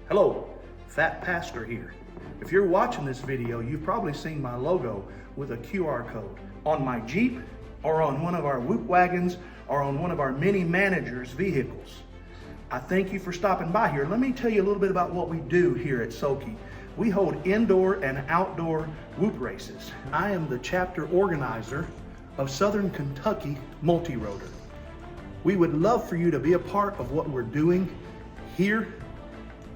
Hello, Phat Pastor here. If you're watching this video, you've probably seen my logo with a QR code on my Jeep or on one of our whoop wagons or on one of our mini managers' vehicles. I thank you for stopping by here. Let me tell you a little bit about what we do here at SOKY. We hold indoor and outdoor whoop races. I am the chapter organizer of Southern Kentucky Multi-Rotor. We would love for you to be a part of what we're doing here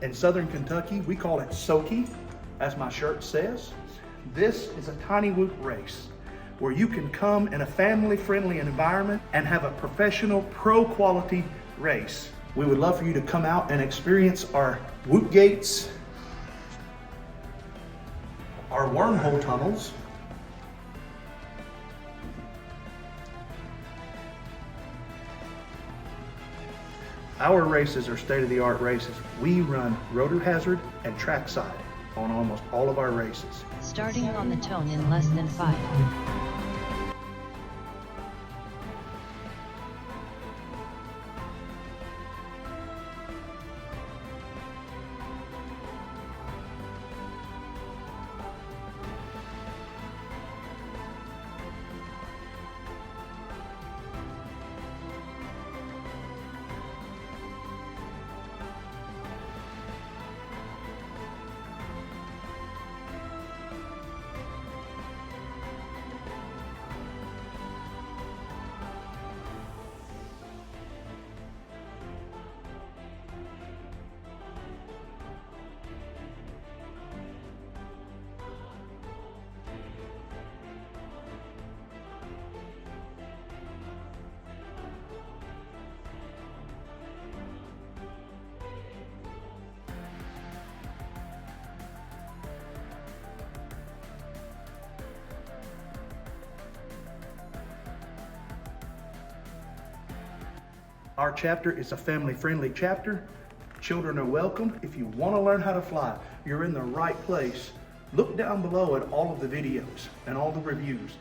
in Southern Kentucky. We call it SOKY, as my shirt says. This is a tiny whoop race where you can come in a family-friendly environment and have a professional, pro-quality race. We would love for you to come out and experience our whoop gates, our wormhole tunnels, our races are state-of-the-art races. We run rotor hazard and trackside on almost all of our races. Starting on the tone in less than 5. Our chapter is a family-friendly chapter. Children are welcome. If you want to learn how to fly, you're in the right place. Look down below at all of the videos and all the reviews.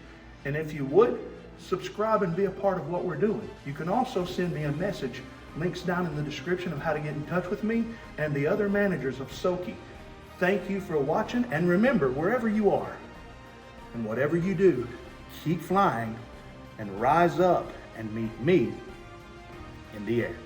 And if you would, subscribe and be a part of what we're doing. You can also send me a message. Links down in the description of how to get in touch with me and the other managers of SOKY. Thank you for watching, and remember, wherever you are and whatever you do, keep flying and rise up and meet me in the air.